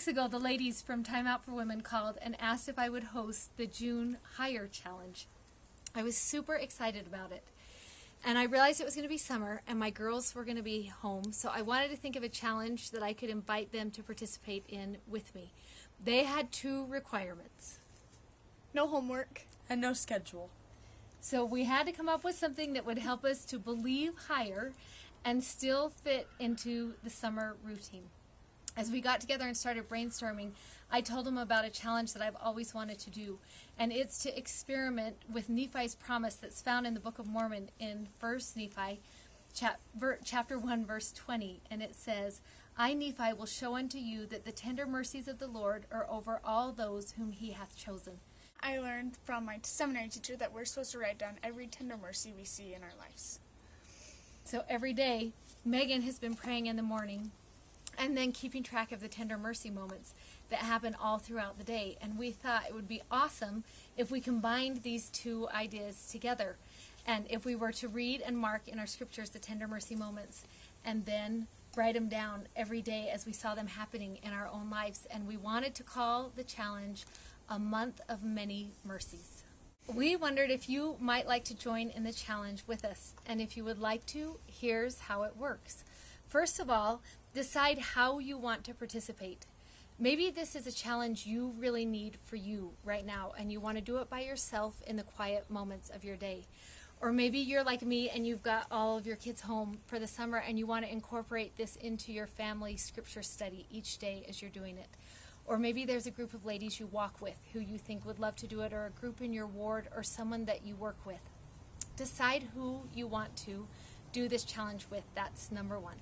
weeks ago, the ladies from Time Out for Women called and asked if I would host the June Hire Challenge. I was super excited about it. And I realized it was going to be summer and my girls were going to be home, so I wanted to think of a challenge that I could invite them to participate in with me. They had 2 requirements. No homework. And no schedule. So we had to come up with something that would help us to believe higher and still fit into the summer routine. As we got together and started brainstorming, I told them about a challenge that I've always wanted to do, and it's to experiment with Nephi's promise that's found in the Book of Mormon in 1 Nephi, chapter 1, verse 20, and it says, I, Nephi, will show unto you that the tender mercies of the Lord are over all those whom he hath chosen. I learned from my seminary teacher that we're supposed to write down every tender mercy we see in our lives. So every day, Megan has been praying in the morning and then keeping track of the tender mercy moments that happen all throughout the day. And we thought it would be awesome if we combined these 2 ideas together. And if we were to read and mark in our scriptures the tender mercy moments and then write them down every day as we saw them happening in our own lives. And we wanted to call the challenge A Month of Many Mercies. We wondered if you might like to join in the challenge with us. And if you would like to, here's how it works. First of all, decide how you want to participate. Maybe this is a challenge you really need for you right now, and you want to do it by yourself in the quiet moments of your day. Or maybe you're like me and you've got all of your kids home for the summer and you want to incorporate this into your family scripture study each day as you're doing it. Or maybe there's a group of ladies you walk with who you think would love to do it, or a group in your ward, or someone that you work with. Decide who you want to do this challenge with. That's number 1.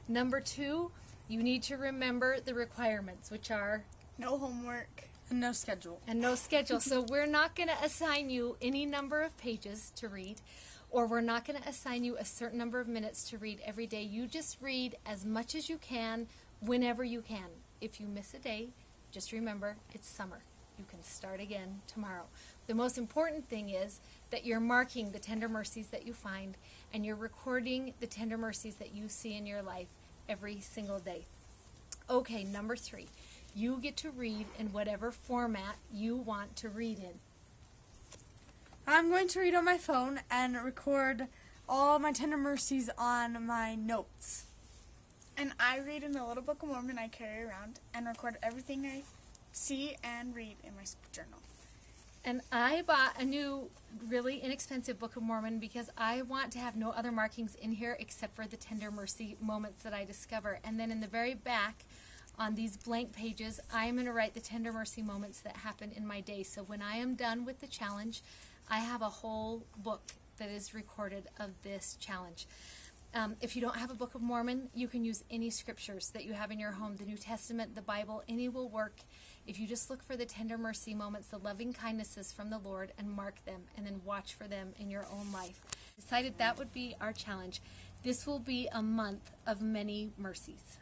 Number 2, you need to remember the requirements, which are No homework. And no schedule. and no schedule. So we're not going to assign you any number of pages to read, or we're not going to assign you a certain number of minutes to read every day. You just read as much as you can, whenever you can. If you miss a day, just remember it's summer. You can start again tomorrow. The most important thing is that you're marking the tender mercies that you find, and you're recording the tender mercies that you see in your life every single day. Okay, number 3. You get to read in whatever format you want to read in. I'm going to read on my phone and record all my tender mercies on my notes. And I read in the little Book of Mormon I carry around and record everything I see and read in my journal. And I bought a new, really inexpensive Book of Mormon because I want to have no other markings in here except for the tender mercy moments that I discover. And then in the very back, on these blank pages, I am going to write the tender mercy moments that happen in my day. So when I am done with the challenge, I have a whole book that is recorded of this challenge. If you don't have a Book of Mormon, you can use any scriptures that you have in your home, the New Testament, the Bible, any will work. If you just look for the tender mercy moments, the loving kindnesses from the Lord, and mark them, and then watch for them in your own life. Decided that would be our challenge. This will be a month of many mercies.